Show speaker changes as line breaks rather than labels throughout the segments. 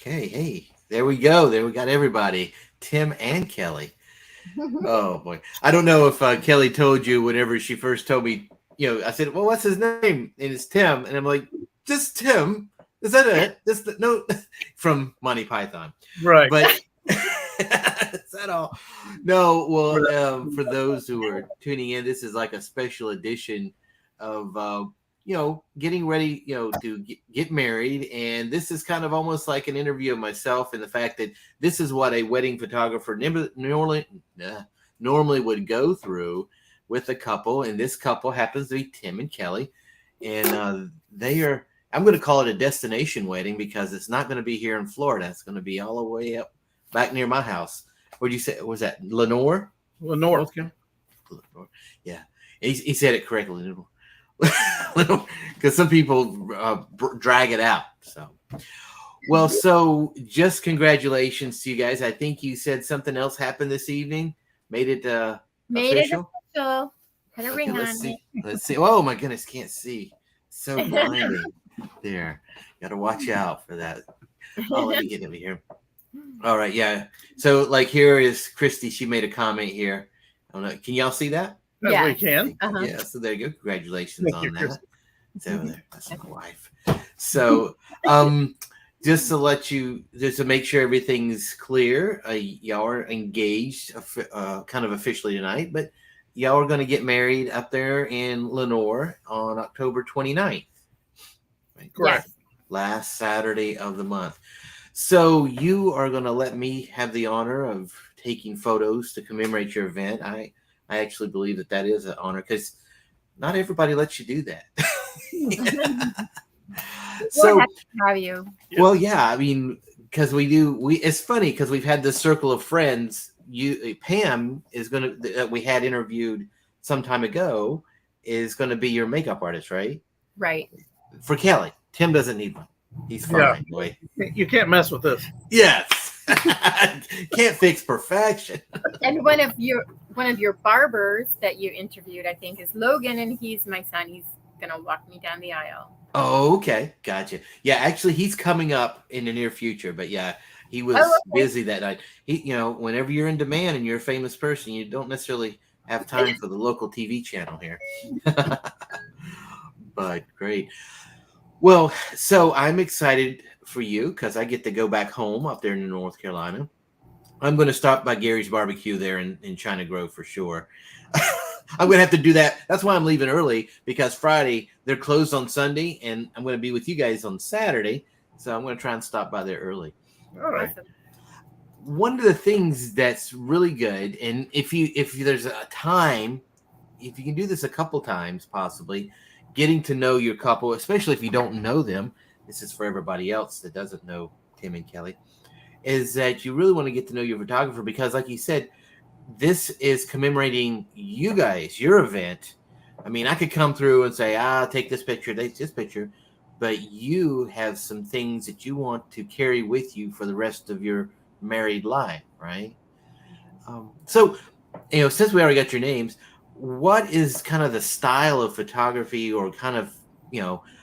Okay, hey, there we go. There we got everybody, Tim and Kelly. Oh boy, I don't know if Kelly told you whenever she first told me. I said, "Well, what's his name?" And it's Tim, and I'm like, "Just Tim? Is that it? No?" From Monty Python,
right?
But is that all? No. Well, for those who are tuning in, this is like a special edition of getting ready, to get married. And this is kind of almost like an interview of myself, and the fact that this is what a wedding photographer normally would go through with a couple. And this couple happens to be Tim and Kelly. And I'm going to call it a destination wedding because it's not going to be here in Florida. It's going to be all the way up back near my house. What'd you say? Was that Lenore?
Lenore.
Yeah. He said it correctly. Because some people drag it out. So just congratulations to you guys. I think you said something else happened this evening. Made it official.
Put a ring on it.
Let's see. Oh my goodness, can't see. So blinding. There. Got to watch out for that. Oh, let me get over here. All right, yeah. So here is Christy. She made a comment here. I don't know. Can y'all see that?
Yeah, we can.
Uh-huh.
Yeah, so there you go. Congratulations on that. It's over there. That's my wife. So, just to make sure everything's clear, y'all are engaged, kind of officially tonight, but y'all are going to get married up there in Lenore on October 29th. Right?
Correct.
Yes.
Last Saturday of the month. So you are going to let me have the honor of taking photos to commemorate your event. I actually believe that is an honor because not everybody lets you do that.
So happy to have you.
Well, yeah, I mean, because it's funny because we've had this circle of friends. Pam is that we had interviewed some time ago is going to be your makeup artist, right?
Right.
For Kelly. Tim doesn't need one. He's fine.
Yeah. You can't mess with this.
Yes. Can't fix perfection.
And one of your barbers that you interviewed, I think, is Logan, and he's my son. He's gonna walk me down the aisle.
Oh, okay, gotcha. Yeah, actually, he's coming up in the near future, but yeah, he was busy that night. Whenever you're in demand and you're a famous person, you don't necessarily have time for the local TV channel here. But great. Well, so I'm excited for you because I get to go back home up there in North Carolina. I'm going to stop by Gary's Barbecue there in China Grove for sure. I'm going to have to do that. That's why I'm leaving early because Friday they're closed on Sunday, and I'm going to be with you guys on Saturday. So I'm going to try and stop by there early.
All right.
One of the things that's really good, and if there's a time, if you can do this a couple times, possibly getting to know your couple, especially if you don't know them. This is for everybody else that doesn't know Tim and Kelly. Is that you really want to get to know your photographer because, like you said, this is commemorating you guys, your event. I mean, I could come through and say, take this picture, this picture, but you have some things that you want to carry with you for the rest of your married life, right? So, since we already got your names, what is kind of the style of photography or kind of,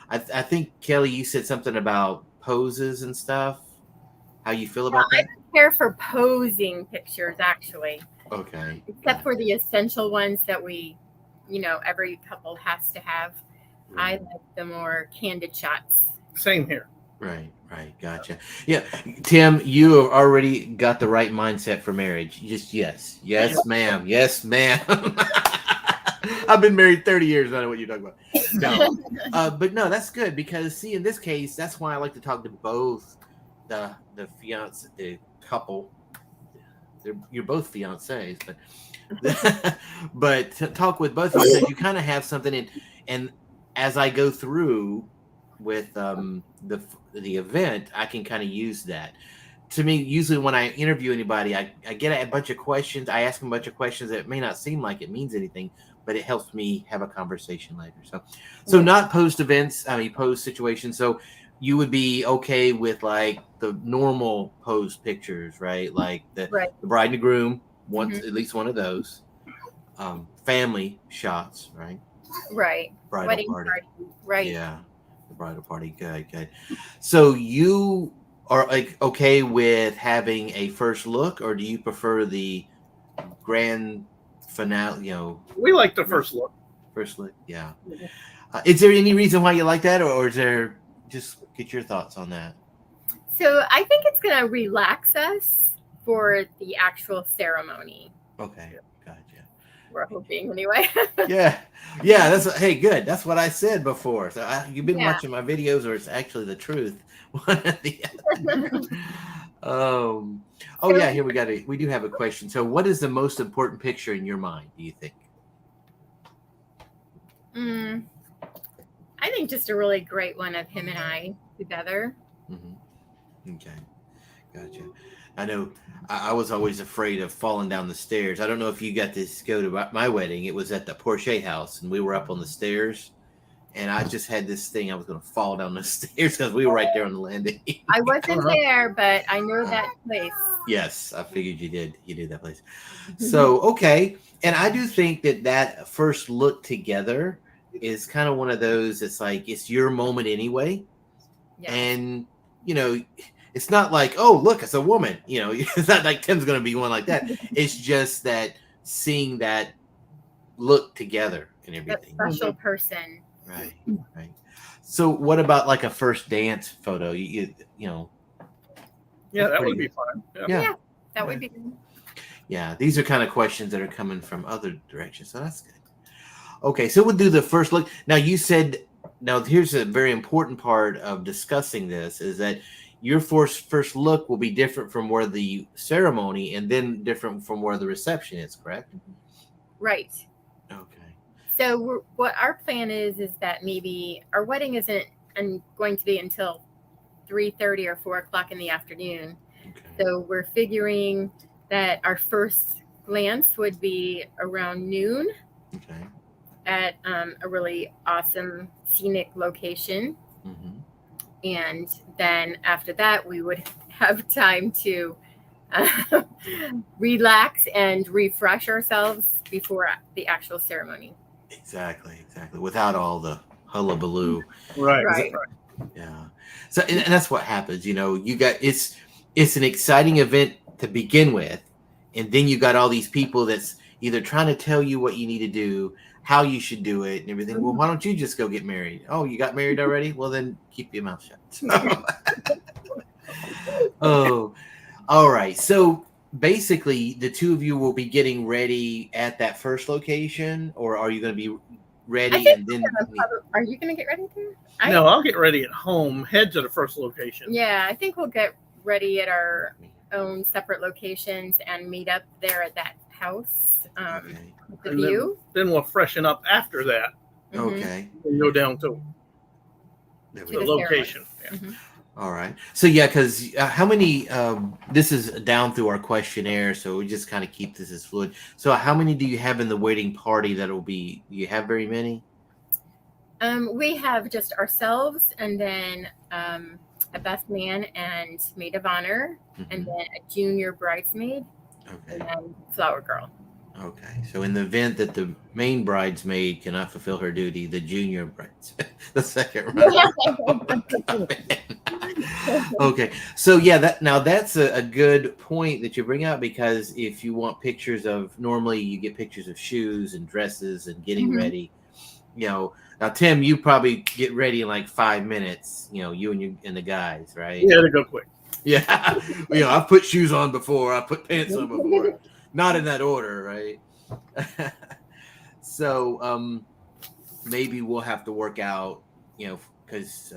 I think, Kelly, you said something about poses and stuff. How you feel about that?
I don't care for posing pictures, actually.
Okay.
Except for the essential ones that we, every couple has to have. Right. I like the more candid shots.
Same here.
Right. Gotcha. Yeah. Tim, you have already got the right mindset for marriage. Just yes, ma'am. Yes, ma'am. I've been married 30 years. I know what you're talking about. No. But no, that's good because see, in this case, that's why I like to talk to both the fiance, the couple. You're both fiancés, but to talk with both of you, you kind of have something in. And as I go through, with the event, I can kind of use that. To me, usually when I interview anybody, I get a bunch of questions. I ask them a bunch of questions that may not seem like it means anything, but it helps me have a conversation later. So not post events, I mean post situations. So you would be okay with like the normal post pictures, right? Like the
Right.
bride and the groom, at least one of those. Family shots, right?
Right.
Bridal
Wedding
party.
Right.
Yeah, the bridal party. Good. So you are like okay with having a first look, or do you prefer the grand finale? You know,
We like the first look.
first look. Yeah. Is there any reason why you like that, or is there just get your thoughts on that?
So I think it's going to relax us for the actual ceremony.
Okay, gotcha.
We're hoping anyway.
Yeah, That's hey, good. That's what I said before. So you've been watching my videos, or it's actually the truth. One or the other. Oh yeah, here we do have a question. So, what is the most important picture in your mind? Do you think?
I think just a really great one of him and I together.
Mm-hmm. Okay, gotcha. I know I was always afraid of falling down the stairs. I don't know if you got to go to my wedding. It was at the Porsche house, and we were up on the stairs. And I just had this thing. I was going to fall down the stairs because we were right there on the landing.
I wasn't there, but I know that place.
Yes, I figured you did. You did that place. So, okay. And I do think that first look together is kind of one of those. It's like, it's your moment anyway.
Yeah.
And, it's not like, oh, look, it's a woman. It's not like Tim's going to be one like that. It's just that seeing that look together and everything.
That special person.
Right. So what about like a first dance photo? You know.
Yeah, that would be fun.
Yeah.
That would be good.
Yeah, these are kind of questions that are coming from other directions. So that's good. Okay, so we'll do the first look. Now here's a very important part of discussing this is that your first look will be different from where the ceremony and then different from where the reception is, correct?
Right.
Okay.
So what our plan is that maybe our wedding isn't going to be until 3:30 or 4 o'clock in the afternoon.
Okay.
So we're figuring that our first glance would be around noon at a really awesome scenic location.
Mm-hmm.
And then after that, we would have time to relax and refresh ourselves before the actual ceremony.
Exactly. Without all the hullabaloo.
Right.
Yeah. So, and that's what happens. You got it's an exciting event to begin with, and then you got all these people that's either trying to tell you what you need to do, how you should do it, and everything. Well, why don't you just go get married? Oh, you got married already? Well, then keep your mouth shut. Oh, all right. So basically, the two of you will be getting ready at that first location, or are you going to be ready and then?
Are you going to get ready too?
No, I'll get ready at home. Head to the first location.
Yeah, I think we'll get ready at our own separate locations and meet up there at that house. With the view.
Then we'll freshen up after that.
Okay.
And go down to the location. Yeah.
Mm-hmm.
All right. So because how many? This is down through our questionnaire, so we just kind of keep this as fluid. So how many do you have in the wedding party? That'll be. Do you have very many?
We have just ourselves, and then a best man and maid of honor, and then a junior bridesmaid, and then flower girl.
Okay, so in the event that the main bridesmaid cannot fulfill her duty, the junior bridesmaid, the second round. Okay, so that's a good point that you bring up, because if you want pictures of, normally you get pictures of shoes and dresses and getting ready. Now Tim, you probably get ready in like 5 minutes. You and the guys, right?
Yeah, to go quick.
Yeah, I've put shoes on before. I put pants on before. Not in that order, right? So maybe we'll have to work out, because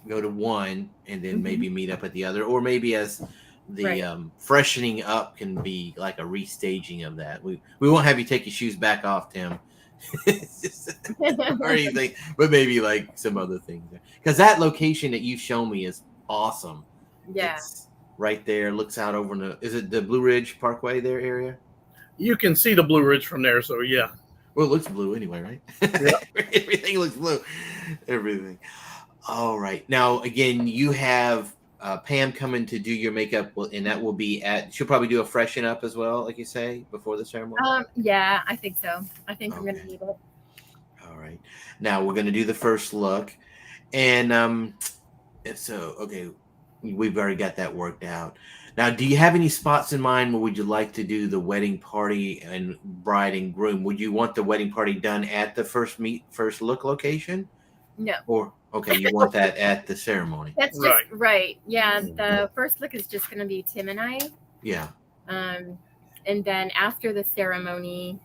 go to one and then maybe meet up at the other, or maybe as the freshening up can be like a restaging of that. We won't have you take your shoes back off, Tim, It's just, or anything, but maybe like some other things. Because that location that you've shown me is awesome.
Yeah.
It's right there, looks out over is it the Blue Ridge Parkway there area?
You can see the Blue Ridge from there, so yeah.
Well, it looks blue anyway, right?
Yeah.
Everything looks blue. Everything. All right. Now, again, you have Pam coming to do your makeup, and that will be she'll probably do a freshen up as well, like you say, before the ceremony.
Yeah, I think so. I think I'm gonna need it.
All right. Now we're gonna do the first look, and so okay, we've already got that worked out. Now, do you have any spots in mind where would you like to do the wedding party and bride and groom? Would you want the wedding party done at the first look location?
No.
Or okay, you want that at the ceremony?
That's just right. Yeah, the first look is just going to be Tim and I.
Yeah.
And then after the ceremony,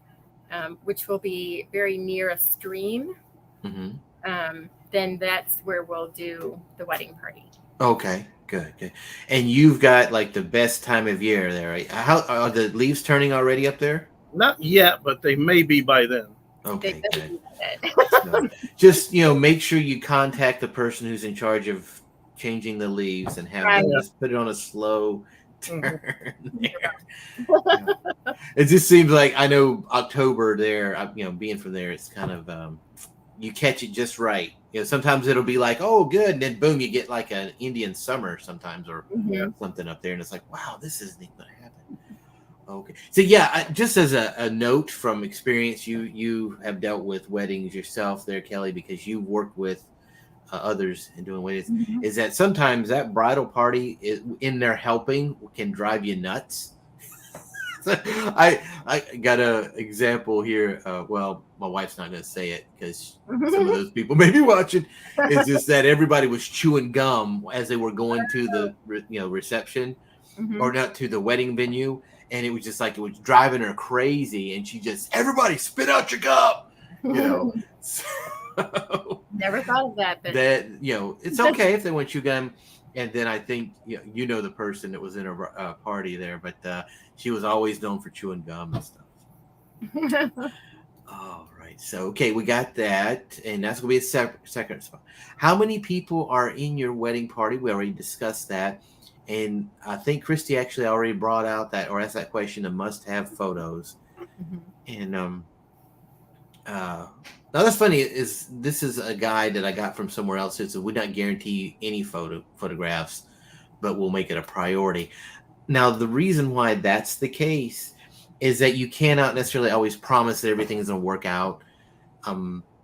which will be very near a stream, then that's where we'll do the wedding party.
Okay. Good. And you've got like the best time of year there, right? How are the leaves turning already up there?
Not yet, but they may be by then.
Okay, good. So, just make sure you contact the person who's in charge of changing the leaves and have them just put it on a slow turn there. It just seems like I know October there. Being from there, it's kind of you catch it just right. Sometimes it'll be like, oh, good, and then boom, you get like an Indian summer sometimes, or something up there, and it's like, wow, this isn't even going to happen. Okay, so yeah, just as a note from experience, you have dealt with weddings yourself, there, Kelly, because you worked with others in doing weddings. Is that sometimes that bridal party in there helping can drive you nuts? I got an example here. Well, my wife's not going to say it because some of those people may be watching. It's just that everybody was chewing gum as they were going to the reception or not to the wedding venue, and it was just like it was driving her crazy. And she just, everybody spit out your gum, So,
never thought of that, but
that it's okay if they want chew gum. And then I think the person that was in a party there, but she was always known for chewing gum and stuff. All right, so okay, we got that, and that's gonna be a second spot. How many people are in your wedding party? We already discussed that, and I think Christy actually already brought out that or asked that question: the must-have photos. And now that's funny. This is a guy that I got from somewhere else. It would not guarantee any photographs, but we'll make it a priority. Now, the reason why that's the case is that you cannot necessarily always promise that everything's going to work out.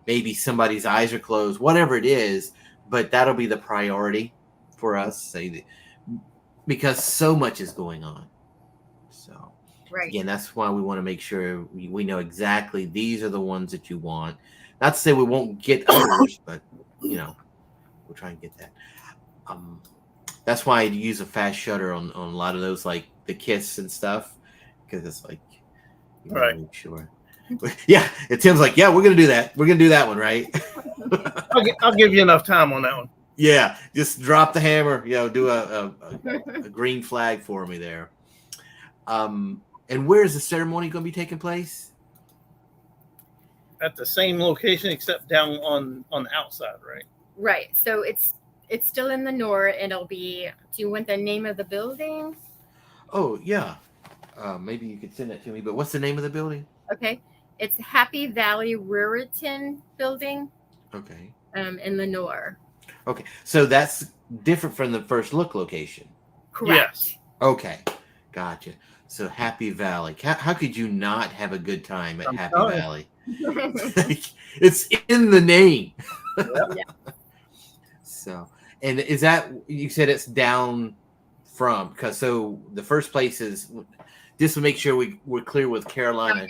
Maybe somebody's eyes are closed, whatever it is, but that'll be the priority for us, because so much is going on. So, again, that's why we want to make sure we know exactly these are the ones that you want. Not to say we won't get others, but we'll try and get that. That's why I use a fast shutter on a lot of those, like the kiss and stuff, because it's like make sure. Yeah, it Tim's like, yeah, we're gonna do that. We're gonna do that one, right?
I'll give you enough time on that one.
Yeah, just drop the hammer. Do a green flag for me there. And where is the ceremony going to be taking place?
At the same location, except down on the outside, right?
Right. So it's still in the north. It'll be. Do you want the name of the building?
Oh yeah. Maybe you could send that to me. But what's the name of the building?
Okay, it's Happy Valley Ruritan Building.
Okay.
In Lenore.
Okay, so that's different from the first look location.
Correct.
Yes.
Okay, gotcha. So Happy Valley. How could you not have a good time at Happy Valley? It's in the name.
Yeah.
So, and is that, you said it's down from, because so the first place is, just to make sure we're clear with Carolina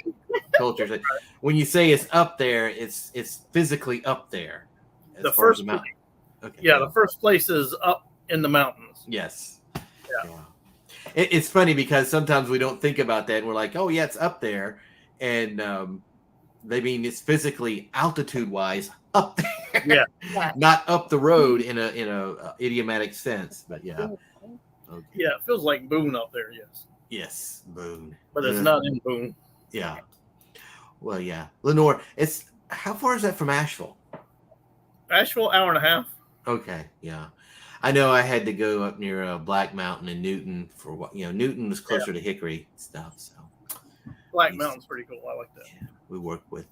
cultures. When you say it's up there, it's physically up there.
The first
mountain. Okay.
Yeah, the first place is up in the mountains.
Yes.
Yeah.
It's funny because sometimes we don't think about that, and we're like, "Oh yeah, it's up there," and they mean it's physically altitude-wise up there, not up the road in a idiomatic sense. But yeah,
okay. Yeah, it feels like Boone up there. Yes.
Yes, Boone,
but it's not in Boone.
Yeah. Well, yeah, Lenore. It's how far is that from Asheville?
Asheville, hour and a half.
Okay, yeah. I know I had to go up near Black Mountain and Newton for what Newton was closer to Hickory stuff. So
Black Mountain's pretty cool. I like that.
yeah, we work with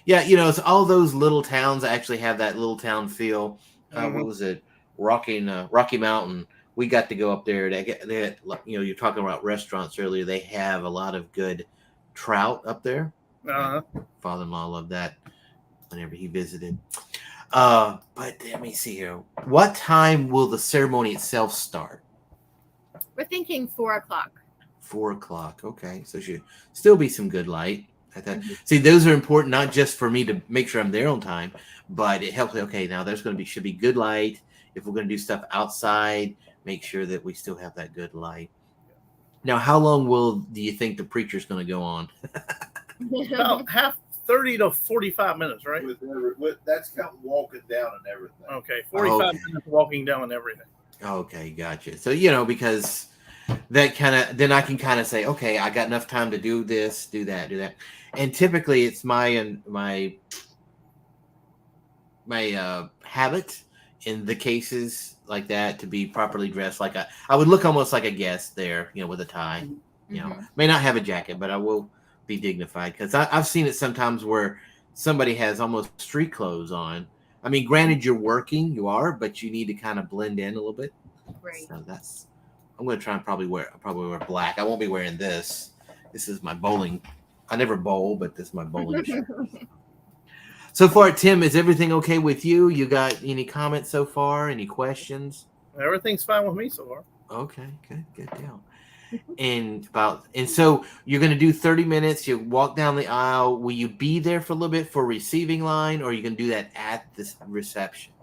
it's all those little towns actually have that little town feel. What was it? Rocky Mountain. We got to go up there. You're talking about restaurants earlier. They have a lot of good trout up there.
Uh-huh.
Father-in-law loved that whenever he visited. But let me see here. What time will the ceremony itself start?
We're thinking 4:00.
4:00. Okay, so should still be some good light. See, those are important not just for me to make sure I'm there on time, but it helps. Okay, now should be good light. If we're going to do stuff outside, make sure that we still have that good light. Now, how long do you think the preacher's going to go on?
About 30 to 45 minutes, right?
That's counting walking down and everything.
Okay, 45 minutes walking down and everything.
Okay, gotcha. So, because that then I can kind of say, okay, I got enough time to do this, do that. And typically it's my habit in the cases like that to be properly dressed. Like I would look almost like a guest there, with a tie, may not have a jacket, but I will be dignified because I've seen it sometimes where somebody has almost street clothes on. I mean, granted, you're working, but you need to kind of blend in a little bit.
Right.
So I'm going to try and probably wear black. I won't be wearing this. This is my bowling. I never bowl, but this is my bowling shirt. So far, Tim, is everything okay with you? You got any comments so far? Any questions?
Everything's fine with me so far.
Okay, good deal. And so you're going to do 30 minutes. You walk down the aisle. Will you be there for a little bit for receiving line, or are you going to do that at the reception?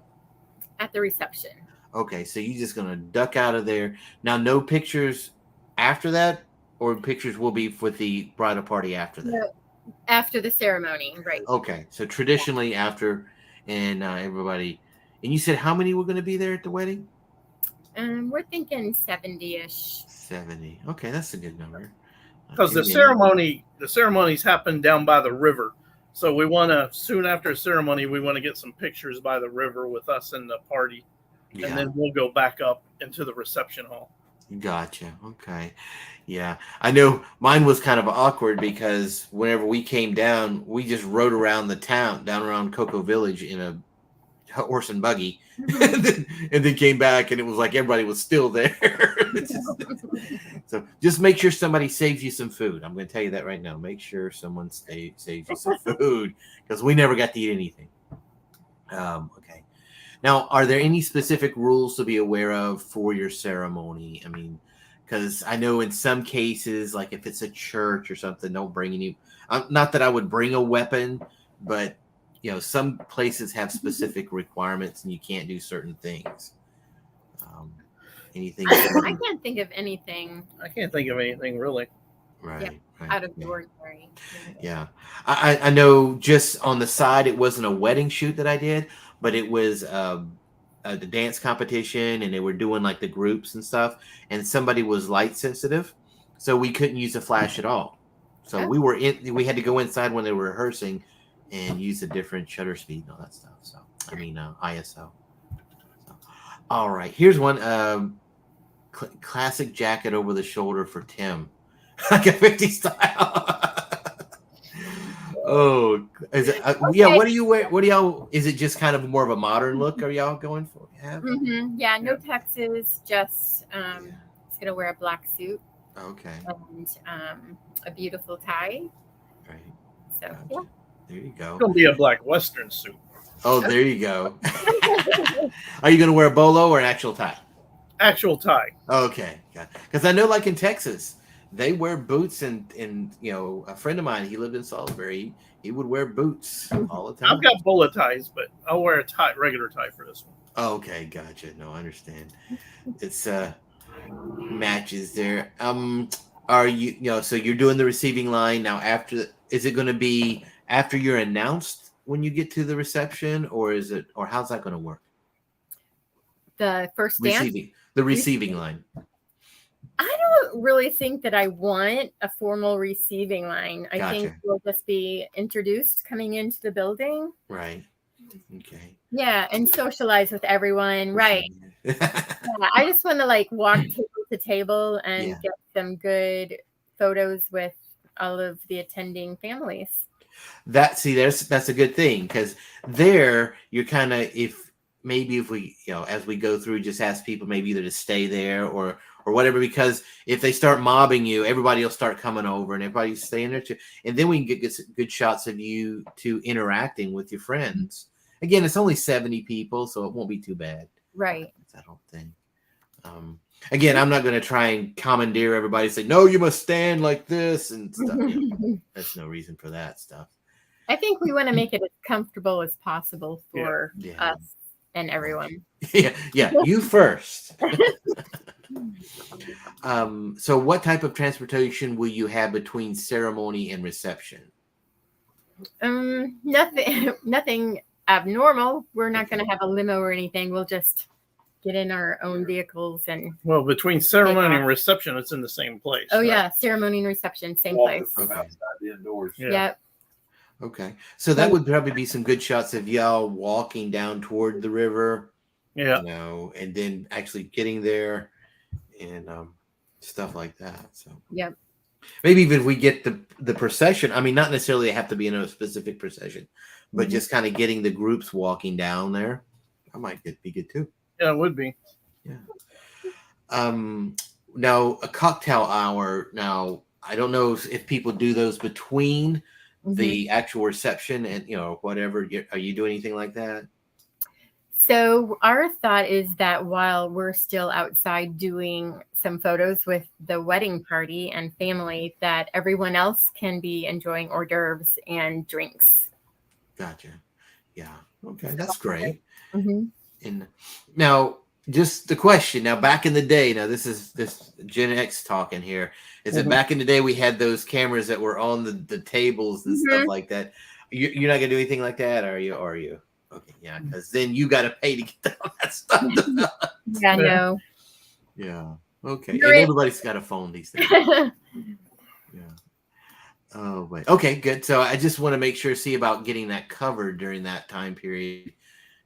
At the reception.
Okay, so you're just going to duck out of there. Now, no pictures after that, or pictures will be for the bridal party after that?
No, after the ceremony, right.
Okay, so traditionally after, and everybody. And you said how many were going to be there at the wedding?
We're thinking 70-ish.
70. Okay, that's a good number.
Because the ceremonies happen down by the river. So we want to, soon after ceremony, we want to get some pictures by the river with us and the party.
Yeah.
And then we'll go back up into the reception hall.
Gotcha. Okay. Yeah. I know mine was kind of awkward because whenever we came down, we just rode around the town, down around Cocoa Village in a horse and buggy, and then came back and it was like everybody was still there. So just make sure somebody saves you some food. I'm going to tell you that right now. Make sure someone saves you some food because we never got to eat anything. Okay. Now, are there any specific rules to be aware of for your ceremony? I mean, because I know in some cases, like if it's a church or something, don't bring any. Not that I would bring a weapon, but some places have specific requirements and you can't do certain things. Anything?
I can't think of anything.
I can't think of anything really.
Right.
Out of the ordinary.
Yeah. I know just on the side, it wasn't a wedding shoot that I did, but it was the dance competition and they were doing like the groups and stuff. And somebody was light sensitive. So we couldn't use a flash at all. So we had to go inside when they were rehearsing and use a different shutter speed and all that stuff. So, ISO. So, all right. Here's one classic jacket over the shoulder for Tim. Like a 50 style. Oh, is it, yeah. What do you wear? What do y'all? Is it just kind of more of a modern look? Are y'all going for?
Yeah, no tuxes. Just it's gonna wear a black suit.
Okay.
And a beautiful tie.
Right.
So
Gotcha.
yeah.
There you go.
It's gonna be a black Western suit.
Oh, there you go. Are you gonna wear a bolo or an actual tie?
Actual tie.
Okay, because I know, like in Texas, they wear boots, and a friend of mine, he lived in Salisbury. He would wear boots all the time.
I've got bullet ties, but I'll wear a regular tie for this one.
Oh, okay, gotcha. No, I understand. It's matches there. Are you so you're doing the receiving line now? Is it going to be after you're announced when you get to the reception, or how's that going to work?
The first dance.
The receiving line.
I don't really think that I want a formal receiving line. I think
Gotcha.
we'll just be introduced coming into the building.
Right. Okay.
Yeah, and socialize with everyone. Right. Yeah, I just want to like walk table to table and
Yeah.
get some good photos with all of the attending families.
That's a good thing, because there you're kind of, if we, as we go through, just ask people maybe either to stay there or whatever, because if they start mobbing you, everybody will start coming over and everybody's staying there too, and then we can get good shots of you two interacting with your friends. Again, it's only 70 people, so it won't be too bad.
Right.
I don't think. Again, I'm not going to try and commandeer everybody and say, no, you must stand like this and stuff. There's no reason for that stuff.
I think we want to make it as comfortable as possible for
Yeah.
us and everyone.
Yeah, you first. So what type of transportation will you have between ceremony and reception?
Nothing abnormal. We're not going to have a limo or anything. We'll just get in our own vehicles and.
Well, between ceremony and reception, it's in the same place.
Oh
right?
yeah, ceremony and reception, same
Walking
place.
from outside the indoors.
Yeah.
Yep.
Okay, so that would probably be some good shots of y'all walking down toward the river.
Yeah.
And then actually getting there and stuff like that. So
Yep.
maybe even if we get the procession, I mean, not necessarily have to be in a specific procession, but just kind of getting the groups walking down there, that might be good too.
Yeah, it would be.
Yeah. Now a cocktail hour. Now I don't know if people do those between the actual reception and whatever. Are you doing anything like that?
So our thought is that while we're still outside doing some photos with the wedding party and family, that everyone else can be enjoying hors d'oeuvres and drinks.
Gotcha. Yeah. Okay, that's great.
Mm-hmm.
And now, just the question. Now, back in the day, this Gen X talking here. Is it back in the day we had those cameras that were on the tables and stuff like that? You're not gonna do anything like that, are you? Okay, yeah, because then you got to pay to get all that stuff.
Yeah, no.
Yeah. Okay. And everybody's got a phone these days. Yeah. Oh, wait. Okay, good. So I just want to see about getting that covered during that time period.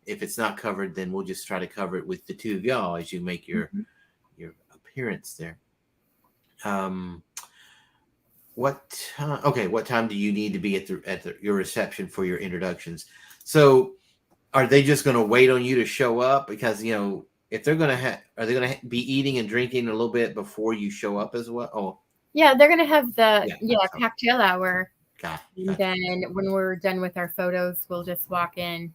If it's not covered, then we'll just try to cover it with the two of y'all as you make your appearance there. What time do you need to be at your reception for your introductions? So are they just going to wait on you to show up? Because if they're going to are they going to be eating and drinking a little bit before you show up as well? Oh,
yeah, they're going to have the cocktail hour.
Gotcha.
And then when we're done with our photos, we'll just walk in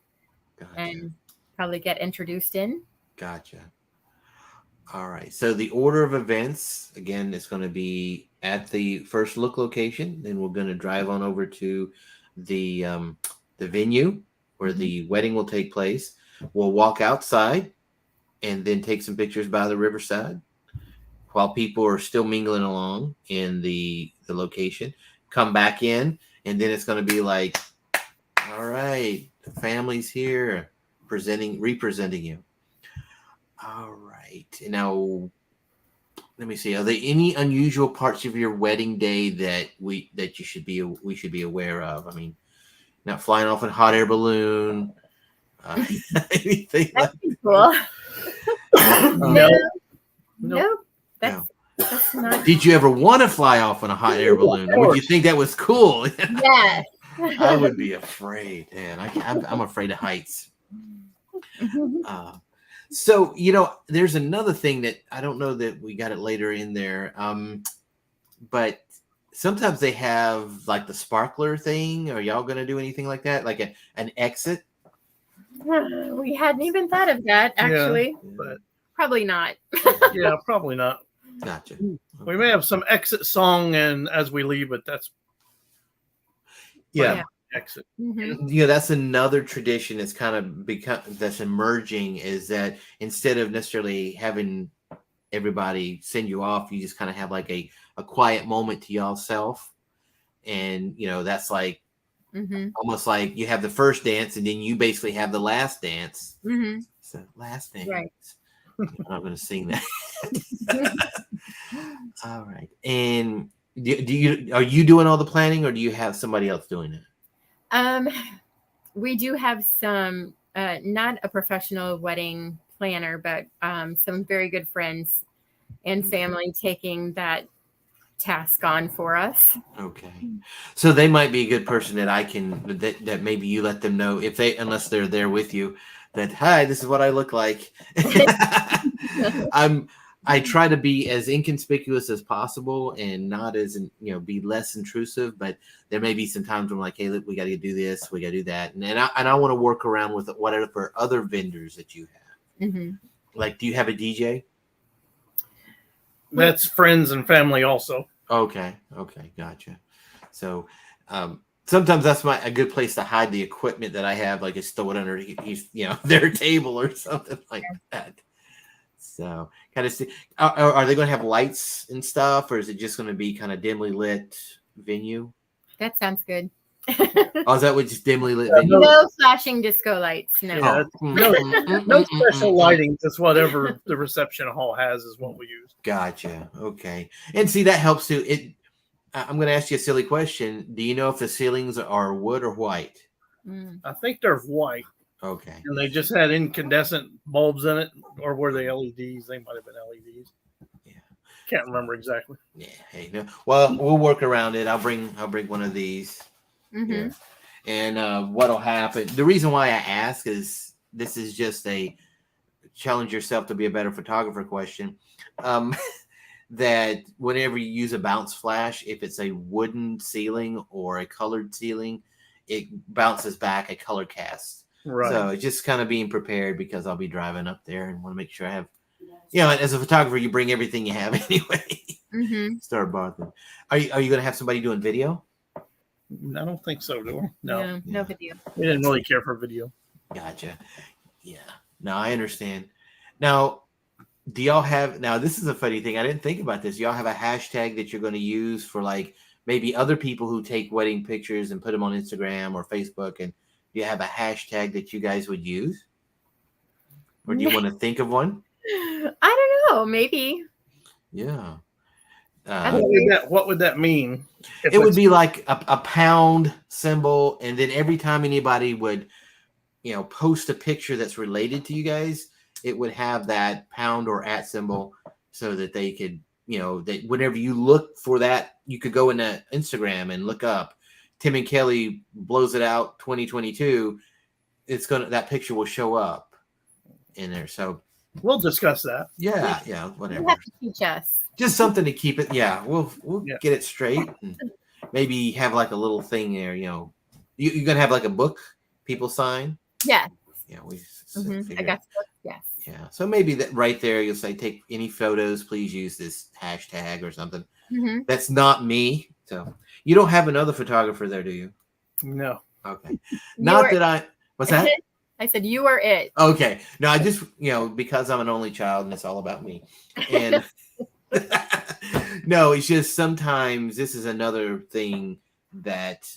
and probably get introduced in.
Gotcha. All right. So the order of events, again, is going to be at the first look location. Then we're going to drive on over to the venue where the wedding will take place. We'll walk outside and then take some pictures by the riverside while people are still mingling along in the location. Come back in, and then it's going to be like, all right, the family's here, representing you. All right. And now, let me see. Are there any unusual parts of your wedding day that we should be aware of? I mean, not flying off in a hot air balloon. Anything
That'd
like
be cool.
No.
That's not.
Did you ever want to fly off on a hot air balloon? Would you think that was cool?
Yes.
I would be afraid, man. I'm afraid of heights. So, there's another thing that I don't know that we got it later in there. But sometimes they have like the sparkler thing. Are y'all going to do anything like that? Like an exit?
We hadn't even thought of that, actually.
But
Probably not.
yeah, probably not.
Gotcha.
We may have some exit song and as we leave, but that's
Yeah.
exit.
Mm-hmm.
That's another tradition that's kind of that's emerging, is that instead of necessarily having everybody send you off, you just kind of have like a quiet moment to yourself. And, that's like almost like you have the first dance and then you basically have the last dance.
Mm-hmm.
So last dance.
Right.
I'm not going to sing that. All right. And are you doing all the planning, or do you have somebody else doing it?
We do have some, not a professional wedding planner, but some very good friends and family taking that task on for us.
Okay. So they might be a good person that I can, that maybe you let them know if they, unless they're there with you, that, hi, this is what I look like. I try to be as inconspicuous as possible and not as, be less intrusive, but there may be some times where I'm like, hey, look, we got to do this, we got to do that. And I want to work around with whatever other vendors that you have.
Mm-hmm.
Like, do you have a DJ?
That's friends and family also.
Okay. Gotcha. So, sometimes that's a good place to hide the equipment that I have, like just throw it under their table or something like that. So kind of see, are they going to have lights and stuff, or is it just going to be kind of dimly lit venue?
That sounds good.
Oh, is that what, just dimly lit venue?
No flashing disco lights. No.
Yeah, no special lighting. Just whatever the reception hall has is what we use.
Gotcha. Okay. And see, that helps too. I'm going to ask you a silly question. Do you know if the ceilings are wood or white?
I think they're white.
Okay.
And they just had incandescent bulbs in it, or were they LEDs? They might have been LEDs.
Yeah.
Can't remember exactly.
Yeah. Hey, no. Well, we'll work around it. I'll bring one of these.
Mm-hmm.
Here. And what'll happen? The reason why I ask is this is just a challenge yourself to be a better photographer question. That whenever you use a bounce flash, if it's a wooden ceiling or a colored ceiling, it bounces back a color cast.
Right.
So it's just kind of being prepared because I'll be driving up there and want to make sure I have, as a photographer, you bring everything you have anyway.
Mm-hmm.
Start bothering. Are you going to have somebody doing video?
I don't think so, do we? No.
No video.
We didn't really care for video.
Gotcha. Yeah. No, I understand. Now, do y'all have, now this is a funny thing. I didn't think about this. Y'all have a hashtag that you're going to use for like maybe other people who take wedding pictures and put them on Instagram or Facebook, and do you have a hashtag that you guys would use? Or do you want to think of one?
I don't know. Maybe.
Yeah.
What would that mean?
It would be like a pound symbol, and then every time anybody would, post a picture that's related to you guys, it would have that pound or @ symbol so that they could, that whenever you look for that, you could go into Instagram and look up Tim and Kelly blows it out 2022. That picture will show up in there. So
we'll discuss that.
Yeah, whatever.
You have to teach us.
Just something to keep it. Yeah, we'll get it straight. And maybe have like a little thing there. You're gonna have like a book people sign.
Yeah.
Yeah, we.
I guess. Yes.
Yeah. So maybe that right there, you'll say, take any photos, please use this hashtag or something.
Mm-hmm.
That's not me. So you don't have another photographer there, do you?
No.
Okay. What's that?
I said you are it.
Okay. No, I just, because I'm an only child and it's all about me. And no, it's just sometimes this is another thing that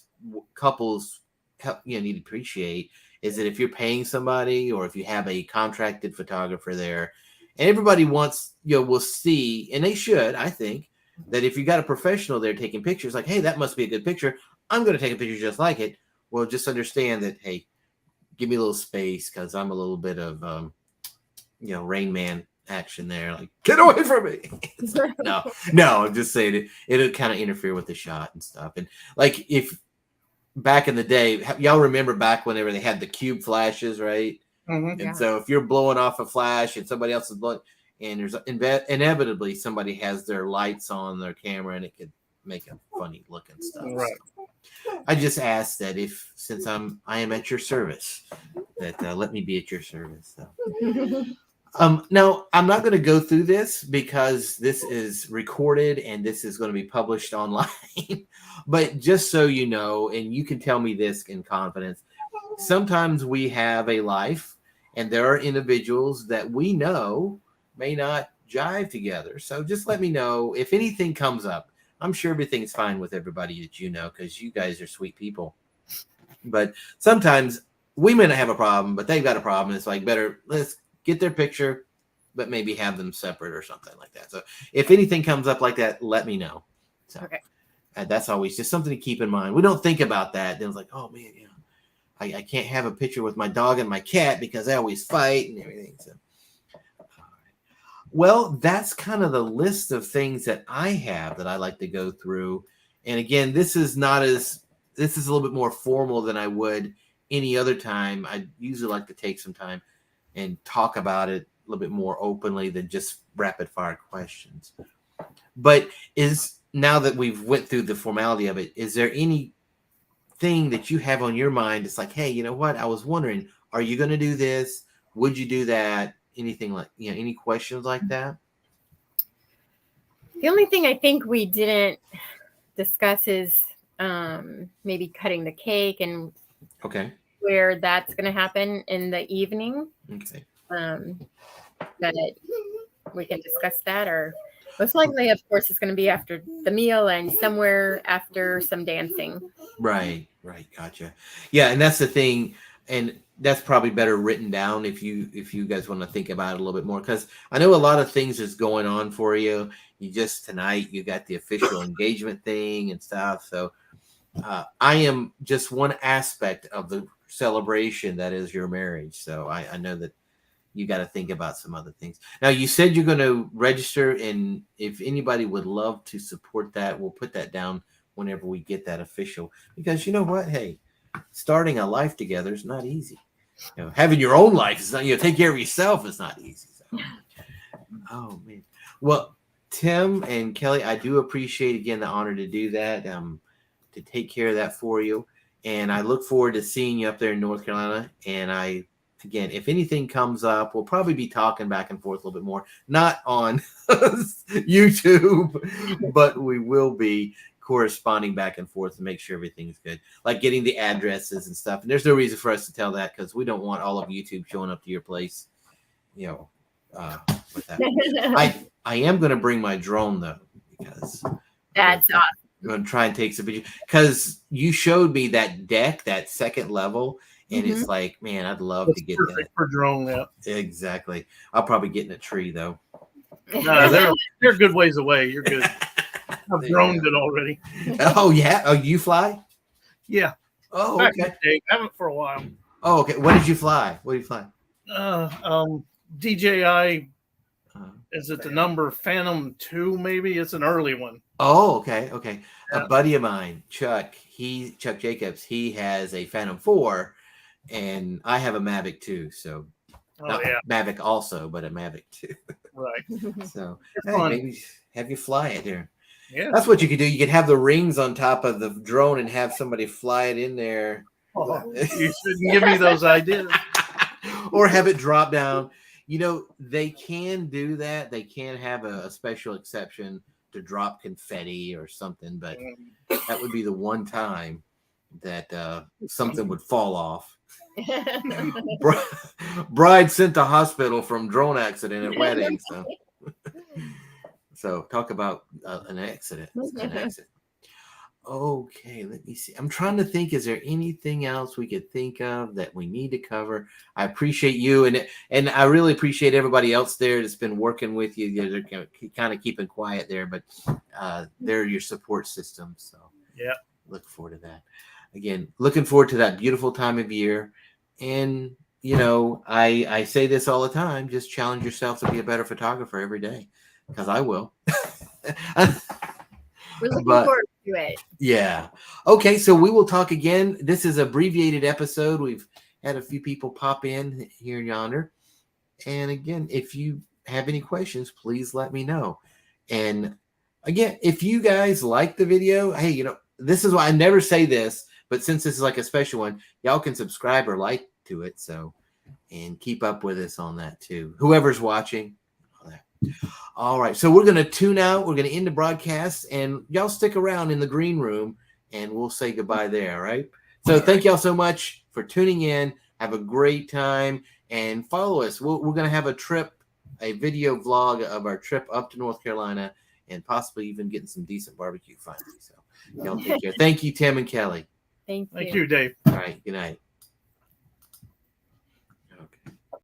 couples need to appreciate, is that if you're paying somebody or if you have a contracted photographer there, and everybody wants, will see, and they should, I think, that if you got a professional there taking pictures, like, hey, that must be a good picture, I'm going to take a picture just like it. Well, just understand that, hey, give me a little space because I'm a little bit of, Rain Man action there. Like, get away from me. Like, no, I'm just saying it'll kind of interfere with the shot and stuff. And like, if back in the day, y'all remember back whenever they had the cube flashes, right?
Mm-hmm.
And so if you're blowing off a flash and somebody else is blowing, and there's inevitably somebody has their lights on their camera, and it could make a funny looking stuff.
Right.
So I just ask that since I am at your service, that let me be at your service. So. Now I'm not going to go through this because this is recorded and this is going to be published online, but just so you know, and you can tell me this in confidence, sometimes we have a life and there are individuals that we know may not jive together. So just let me know if anything comes up. I'm sure everything's fine with everybody that because you guys are sweet people. But sometimes we may not have a problem, but they've got a problem. It's like, let's get their picture, but maybe have them separate or something like that. So if anything comes up like that, let me know. So
Okay.
that's always just something to keep in mind. We don't think about that. Then it's like, oh man, I can't have a picture with my dog and my cat because they always fight and everything. So, well, that's kind of the list of things that I have that I like to go through. And again, this is a little bit more formal than I would any other time. I usually like to take some time and talk about it a little bit more openly than just rapid fire questions. But now that we've went through the formality of it, is there anything that you have on your mind? It's like, hey, you know what? I was wondering, are you going to do this? Would you do that? Anything like, any questions like that?
The only thing I think we didn't discuss is maybe cutting the cake and
Okay.
where that's going to happen in the evening.
Okay.
That we can discuss that, or most likely, of course, it's going to be after the meal and somewhere after some dancing.
Right. Gotcha. Yeah. And that's the thing. And that's probably better written down if you guys want to think about it a little bit more, because I know a lot of things is going on for you. Tonight you got the official engagement thing and stuff. So I am just one aspect of the celebration that is your marriage. So I know that you got to think about some other things. Now, you said you're going to register, and if anybody would love to support that, we'll put that down whenever we get that official, because you know what? Hey, starting a life together is not easy. Having your own life is not, take care of yourself is not easy. So. Oh man. Well, Tim and Kelly, I do appreciate again the honor to do that, to take care of that for you. And I look forward to seeing you up there in North Carolina. And again, if anything comes up, we'll probably be talking back and forth a little bit more, not on YouTube, but we will be corresponding back and forth to make sure everything's good, like getting the addresses and stuff. And there's no reason for us to tell that, because we don't want all of YouTube showing up to your place, with that. I am going to bring my drone though, because
That's awesome.
I'm going to try and take some video, because you showed me that deck, that second level. And it's like, man, I'd love to get
perfect
that.
for drone. Yeah,
Exactly. I'll probably get in a tree though.
no, they're good ways away. You're good. I've droned it already.
Oh yeah. Oh, you fly?
Yeah.
Oh,
Back in
okay.
the day. I haven't for a while.
Oh, okay. What did you fly? What did you fly?
DJI. Is it the number Phantom 2? Maybe it's an early one.
Oh, okay.
Yeah.
A buddy of mine, Chuck Jacobs, he has a Phantom 4, and I have a Mavic 2. So not Mavic also, but a Mavic 2.
Right.
So
fun.
maybe have you fly it here.
Yeah.
That's what you could do. You could have the rings on top of the drone and have somebody fly it in there.
Oh, you shouldn't give me those ideas.
Or have it drop down. They can do that. They can have a special exception to drop confetti or something, but that would be the one time that something would fall off. Bride sent to hospital from drone accident at wedding. So talk about an accident. Okay, let me see. I'm trying to think. Is there anything else we could think of that we need to cover? I appreciate you, and I really appreciate everybody else there that's been working with you. They're kind of keeping quiet there, but they're your support system. So
yeah,
look forward to that. Again, looking forward to that beautiful time of year. And I say this all the time: just challenge yourself to be a better photographer every day, because I will.
We're looking forward to it.
Yeah. Okay, so we will talk again. This is an abbreviated episode. We've had a few people pop in here and yonder. And again, if you have any questions, please let me know. And again, if you guys like the video, hey, this is why I never say this, but since this is like a special one, y'all can subscribe or like to it. So, and keep up with us on that too. Whoever's watching. All right, so we're going to tune out. We're going to end the broadcast, and y'all stick around in the green room, and we'll say goodbye there, all right? So thank y'all so much for tuning in. Have a great time, and follow us. We're going to have a video vlog of our trip up to North Carolina, and possibly even getting some decent barbecue finally. So y'all take care. Thank you, Tim and Kelly.
Thank you.
Thank you, Dave.
All right, good night.